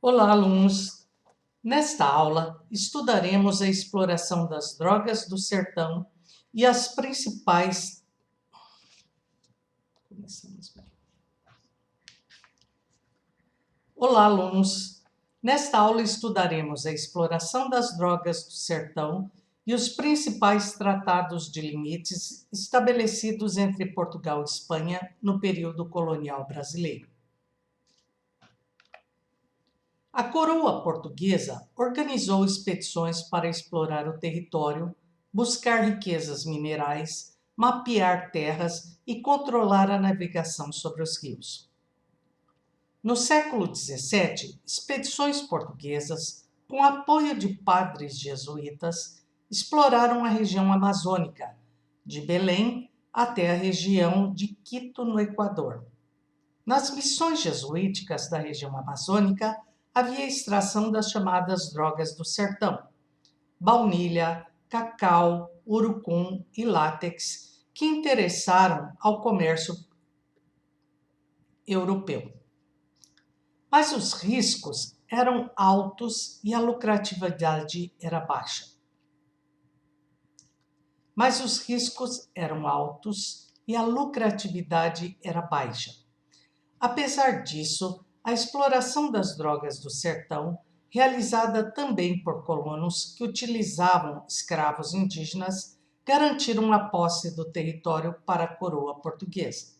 Olá, alunos! Nesta aula, estudaremos a exploração das drogas do sertão e as principais... Olá, alunos! Nesta aula, estudaremos a exploração das drogas do sertão e os principais tratados de limites estabelecidos entre Portugal e Espanha no período colonial brasileiro. A coroa portuguesa organizou expedições para explorar o território, buscar riquezas minerais, mapear terras e controlar a navegação sobre os rios. No século XVII, expedições portuguesas, com apoio de padres jesuítas, exploraram a região amazônica, de Belém até a região de Quito, no Equador. Nas missões jesuíticas da região amazônica, havia extração das chamadas drogas do sertão, baunilha, cacau, urucum e látex, que interessaram ao comércio europeu. Mas os riscos eram altos e a lucratividade era baixa. Apesar disso, a exploração das drogas do sertão, realizada também por colonos que utilizavam escravos indígenas, garantiram a posse do território para a coroa portuguesa.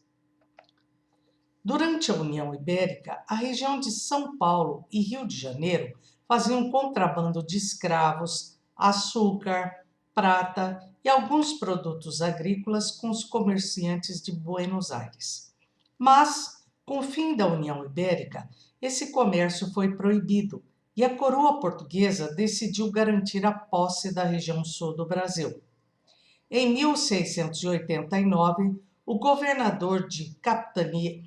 Durante a União Ibérica, a região de São Paulo e Rio de Janeiro faziam contrabando de escravos, açúcar, prata e alguns produtos agrícolas com os comerciantes de Buenos Aires. Mas, com o fim da União Ibérica, esse comércio foi proibido e a coroa portuguesa decidiu garantir a posse da região sul do Brasil. Em 1689, o governador de capitania...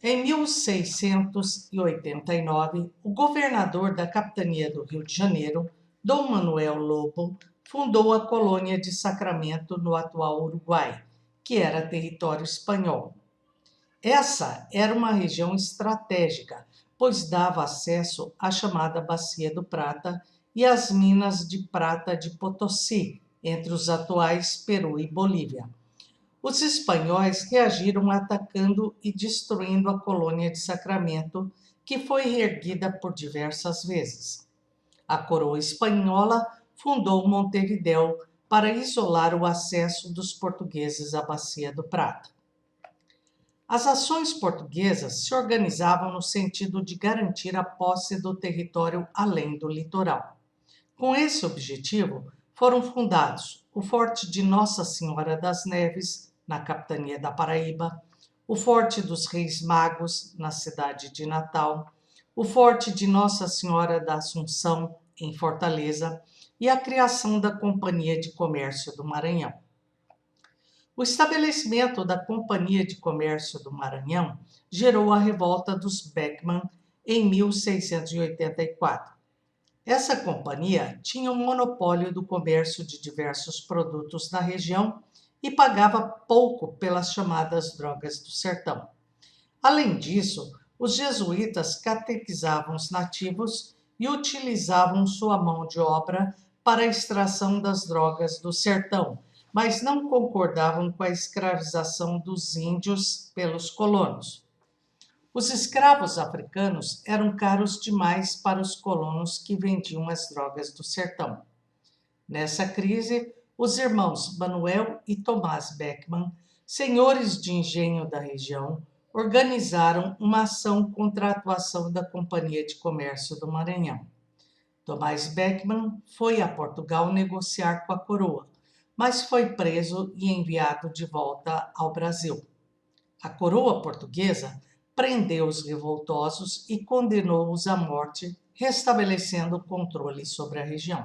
Em 1689, o governador da capitania do Rio de Janeiro, Dom Manuel Lobo, fundou a colônia de Sacramento no atual Uruguai, que era território espanhol. Essa era uma região estratégica, pois dava acesso à chamada Bacia do Prata e às minas de prata de Potosí, entre os atuais Peru e Bolívia. Os espanhóis reagiram atacando e destruindo a colônia de Sacramento, que foi reerguida por diversas vezes. A coroa espanhola fundou Montevidéu para isolar o acesso dos portugueses à Bacia do Prata. As ações portuguesas se organizavam no sentido de garantir a posse do território além do litoral. Com esse objetivo, foram fundados o Forte de Nossa Senhora das Neves, na capitania da Paraíba, o Forte dos Reis Magos, na cidade de Natal, o Forte de Nossa Senhora da Assunção, em Fortaleza, e a criação da Companhia de Comércio do Maranhão. O estabelecimento da Companhia de Comércio do Maranhão gerou a revolta dos Beckman em 1684. Essa companhia tinha um monopólio do comércio de diversos produtos na região e pagava pouco pelas chamadas drogas do sertão. Além disso, os jesuítas catequizavam os nativos e utilizavam sua mão de obra para a extração das drogas do sertão, mas não concordavam com a escravização dos índios pelos colonos. Os escravos africanos eram caros demais para os colonos que vendiam as drogas do sertão. Nessa crise, os irmãos Manuel e Tomás Beckman, senhores de engenho da região, organizaram uma ação contra a atuação da Companhia de Comércio do Maranhão. Tomás Beckman foi a Portugal negociar com a coroa, mas foi preso e enviado de volta ao Brasil. A coroa portuguesa prendeu os revoltosos e condenou-os à morte, restabelecendo o controle sobre a região.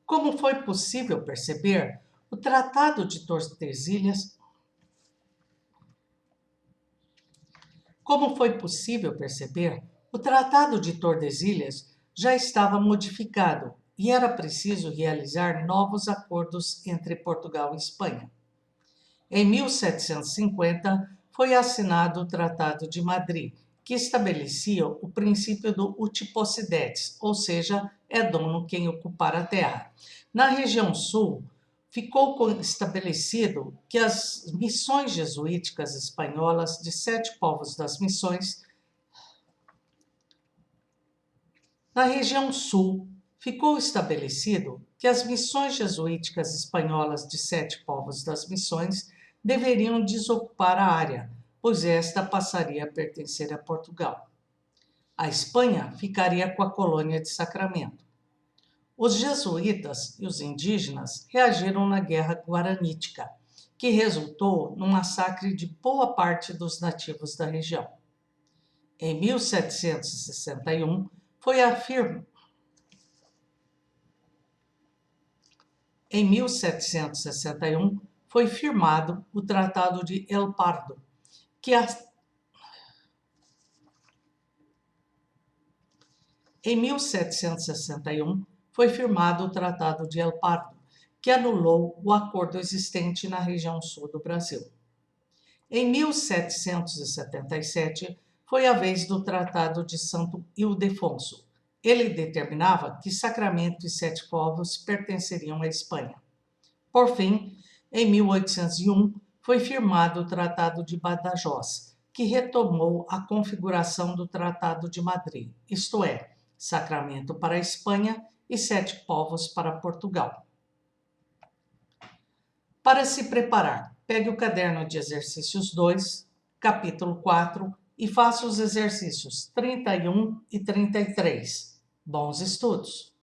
Como foi possível perceber, o Tratado de Tordesilhas já estava modificado e era preciso realizar novos acordos entre Portugal e Espanha. Em 1750, foi assinado o Tratado de Madrid, que estabelecia o princípio do uti possidetis, ou seja, é dono quem ocupar a terra. Na região sul, ficou estabelecido que as missões jesuíticas espanholas de 7 povos das missões. Na região sul, ficou estabelecido que as missões jesuíticas espanholas de 7 povos das missões deveriam desocupar a área, pois esta passaria a pertencer a Portugal. A Espanha ficaria com a colônia de Sacramento. Os jesuítas e os indígenas reagiram na Guerra Guaranítica, que resultou no massacre de boa parte dos nativos da região. Em 1761, foi afirmado. Em 1761, foi firmado o Tratado de El Pardo, Em 1761, foi firmado o Tratado de El Pardo, que anulou o acordo existente na região sul do Brasil. Em 1777, foi a vez do Tratado de Santo Ildefonso. Ele determinava que Sacramento e 7 povos pertenceriam à Espanha. Por fim, em 1801, foi firmado o Tratado de Badajoz, que retomou a configuração do Tratado de Madrid, isto é, Sacramento para a Espanha e 7 povos para Portugal. Para se preparar, pegue o caderno de exercícios 2, capítulo 4, e faça os exercícios 31 e 33. Bons estudos!